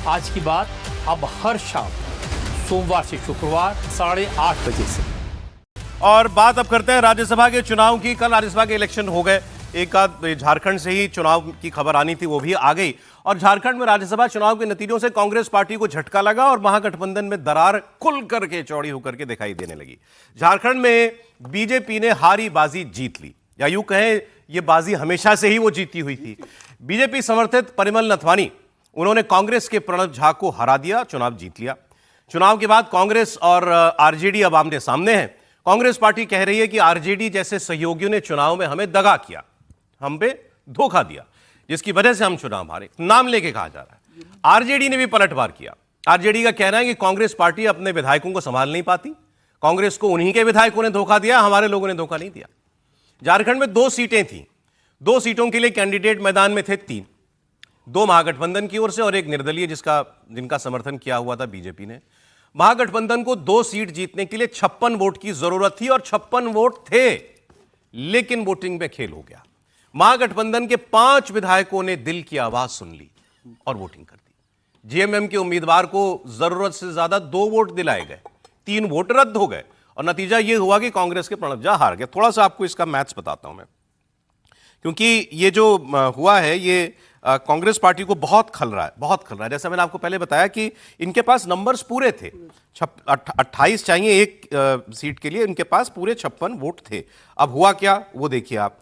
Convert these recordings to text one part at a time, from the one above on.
आज की बात अब हर शाम सोमवार से शुक्रवार 8:30 बजे से। और बात अब करते हैं राज्यसभा के चुनाव की। कल राज्यसभा के इलेक्शन हो गए, एक आध झारखंड से ही चुनाव की खबर आनी थी, वो भी आ गई। और झारखंड में राज्यसभा चुनाव के नतीजों से कांग्रेस पार्टी को झटका लगा और महागठबंधन में दरार खुल करके चौड़ी होकर के दिखाई देने लगी। झारखंड में बीजेपी ने हारी बाजी जीत ली, या यूं कहें ये बाजी हमेशा से ही वो जीती हुई थी। बीजेपी समर्थित परिमल नथवानी, उन्होंने कांग्रेस के प्रणब झा को हरा दिया, चुनाव जीत लिया। चुनाव के बाद कांग्रेस और आरजेडी अब आमने सामने हैं। कांग्रेस पार्टी कह रही है कि आरजेडी जैसे सहयोगियों ने चुनाव में हमें दगा किया, हम पे धोखा दिया, जिसकी वजह से हम चुनाव हारे। नाम लेके कहा जा रहा है। आरजेडी ने भी पलटवार किया। आरजेडी का कहना है कि कांग्रेस पार्टी अपने विधायकों को संभाल नहीं पाती, कांग्रेस को उन्हीं के विधायकों ने धोखा दिया, हमारे लोगों ने धोखा नहीं दिया। झारखंड में 2 सीटें थीं, 2 सीटों के लिए कैंडिडेट मैदान में थे 3, 2 महागठबंधन की ओर से और एक निर्दलीय जिनका समर्थन किया हुआ था बीजेपी ने। महागठबंधन को 2 सीट जीतने के लिए 56 वोट की जरूरत थी और 56 वोट थे, लेकिन वोटिंग में खेल हो गया। महागठबंधन के 5 विधायकों ने दिल की आवाज सुन ली और वोटिंग कर दी। जेएमएम के उम्मीदवार को जरूरत से ज्यादा 2 वोट दिलाए गए, 3 वोट रद्द हो गए और नतीजा यह हुआ कि कांग्रेस के प्रणब झा हार गए। थोड़ा सा आपको इसका मैथ्स बताता हूं मैं, क्योंकि ये जो हुआ है ये कांग्रेस पार्टी को बहुत खल रहा है। जैसा मैंने आपको पहले बताया कि इनके पास नंबर्स पूरे थे, 28 चाहिए एक सीट के लिए, इनके पास पूरे 56 वोट थे। अब हुआ क्या वो देखिए आप।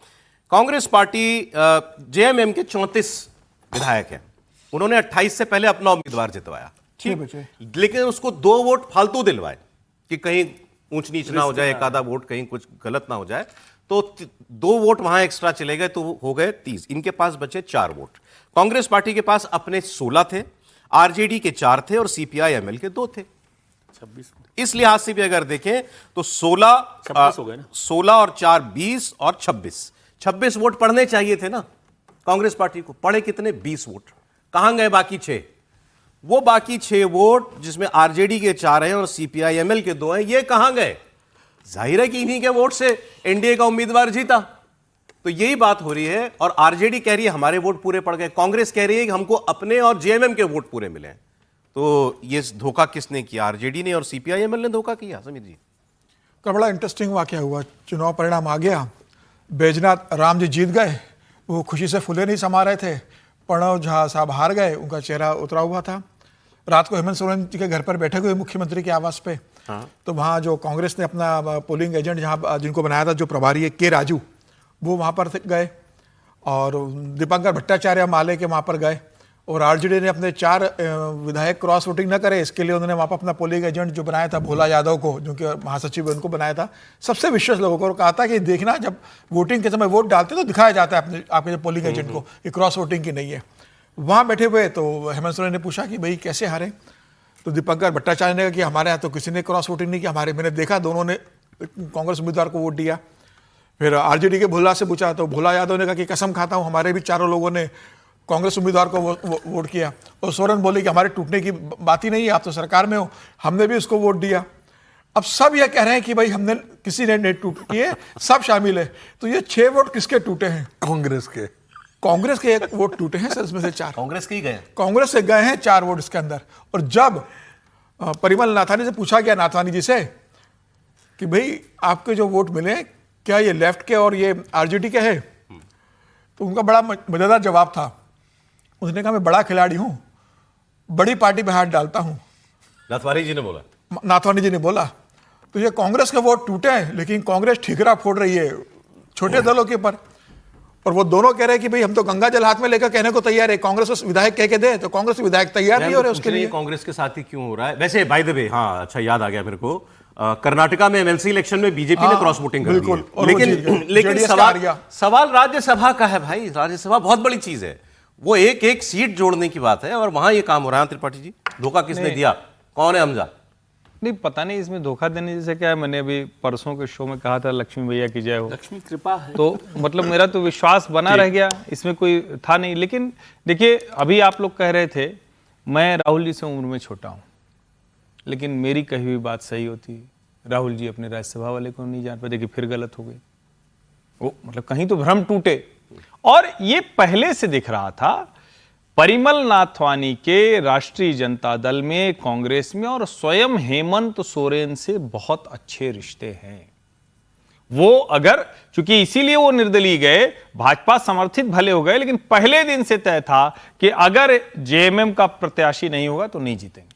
कांग्रेस पार्टी जेएमएम के 34 विधायक हैं, उन्होंने 28 से पहले अपना उम्मीदवार जितवाया, ठीक, लेकिन उसको 2 वोट फालतू दिलवाए कि कहीं ऊंच नीच ना हो जाए, एक आधा वोट कहीं कुछ गलत ना हो जाए, तो 2 वोट वहां एक्स्ट्रा चले गए, तो हो गए 30। इनके पास बचे 4 वोट। कांग्रेस पार्टी के पास अपने 16 थे, आरजेडी के 4 थे और सीपीआई-एमएल के 2 थे, 26। इस लिहाज से भी अगर देखें तो 16 हो गए ना, 16 और 4 20 और 26 वोट पढ़ने चाहिए थे ना कांग्रेस पार्टी को। पढ़े कितने? 20 वोट। कहां गए बाकी 6? वो बाकी 6 वोट जिसमें आरजेडी के 4 हैं और सीपीआई-एमएल के 2 हैं, ये कहां गए? जाहिर है कि इन्हीं के वोट से एनडीए का उम्मीदवार जीता। तो यही बात हो रही है और आरजेडी कह रही है हमारे वोट पूरे पड़ गए, कांग्रेस कह रही है कि हमको अपने और जेएमएम के वोट पूरे मिले। तो ये धोखा किसने किया? आरजेडी ने और सीपीआई-एमएल ने धोखा किया। समीर जी, का बड़ा इंटरेस्टिंग वाकया हुआ। चुनाव परिणाम आ गया, बैजनाथ राम जी जीत गए, वो खुशी से फूले नहीं समा रहे थे। प्रणब झा साहब हार गए, उनका चेहरा उतरा हुआ था। रात को हेमंत सोरेन जी के घर पर बैठे हुए मुख्यमंत्री के आवास पे। तो वहाँ जो कांग्रेस ने अपना पोलिंग एजेंट जहाँ जिनको बनाया था, जो प्रभारी है के राजू, वो वहाँ पर गए और दीपंकर भट्टाचार्य माले के वहाँ पर गए। और आरजेडी ने अपने 4 विधायक क्रॉस वोटिंग न करे, इसके लिए उन्होंने वहाँ पर अपना पोलिंग एजेंट जो बनाया था भोला यादव को, जो कि महासचिव है, उनको बनाया था। सबसे विश्वास लोगों को कहा था कि देखना जब वोटिंग के समय वोट डालते तो दिखाया जाता है अपने आपके पोलिंग एजेंट को कि क्रॉस वोटिंग की नहीं है। वहाँ बैठे हुए तो हेमंत सोरेन ने पूछा कि भाई कैसे हारे? तो दीपंकर भट्टाचार्य ने कहा कि हमारे यहाँ तो किसी ने क्रॉस वोटिंग नहीं की, मैंने देखा दोनों ने कांग्रेस उम्मीदवार को वोट दिया। फिर आरजेडी के भोला से पूछा तो भोला यादव ने कहा कि कसम खाता हूँ हमारे भी 4 लोगों ने कांग्रेस उम्मीदवार को वोट किया। और सोरेन बोले कि हमारे टूटने की बात ही नहीं है, आप तो सरकार में हो, हमने भी उसको वोट दिया। अब सब ये कह रहे हैं कि भाई हमने किसी ने नहीं टूट किए, सब शामिल है। तो ये 6 वोट किसके टूटे हैं? कांग्रेस के 1 वोट टूटे हैं सर, इसमें से 4 कांग्रेस के ही गए, कांग्रेस से गए हैं 4 वोट इसके अंदर। और जब परिमल नाथानी से पूछा गया, नाथवानी जी से, कि भाई आपके जो वोट मिले क्या ये लेफ्ट के और ये आरजेडी के हैं, तो उनका बड़ा मजेदार जवाब था। उसने कहा मैं बड़ा खिलाड़ी हूं, बड़ी पार्टी में हाथ डालता हूं। नाथवानी जी ने बोला तो ये कांग्रेस के वोट टूटे हैं, लेकिन कांग्रेस ठीकरा फोड़ रही है छोटे दलों के ऊपर। और वो दोनों कह रहे हैं कि भाई हम तो गंगा जल हाथ में लेकर कहने को तैयार है, कांग्रेस विधायक कह के दे, तो कांग्रेस विधायक तैयार नहीं हो रहे उसके लिए। कांग्रेस के साथ ही क्यों हो रहा है? वैसे बाय द वे, हाँ अच्छा याद आ गया मेरे को, कर्नाटका में एमएलसी इलेक्शन में बीजेपी ने क्रॉस वोटिंग कर दी है। लेकिन सवाल राज्यसभा का है भाई। राज्यसभा बहुत बड़ी चीज है, वो एक सीट जोड़ने की बात है और वहां ये काम हो रहा है। त्रिपाठी जी, धोखा किसने दिया? कौन है हमजा? नहीं पता नहीं इसमें धोखा देने जैसे क्या है। मैंने अभी परसों के शो में कहा था लक्ष्मी भैया की जय हो, लक्ष्मी कृपा है। तो मतलब मेरा तो विश्वास बना रह गया, इसमें कोई था नहीं। लेकिन देखिए अभी आप लोग कह रहे थे मैं राहुल जी से उम्र में छोटा हूं, लेकिन मेरी कही हुई बात सही होती। राहुल जी अपने राज्यसभा वाले को नहीं जान पाते कि फिर गलत हो गई। वो मतलब कहीं तो भ्रम टूटे। और ये पहले से दिख रहा था परिमल नाथवानी के राष्ट्रीय जनता दल में, कांग्रेस में और स्वयं हेमंत सोरेन से बहुत अच्छे रिश्ते हैं। वो अगर, चूंकि इसीलिए वो निर्दलीय गए, भाजपा समर्थित भले हो गए, लेकिन पहले दिन से तय था कि अगर जेएमएम का प्रत्याशी नहीं होगा तो नहीं जीतेंगे।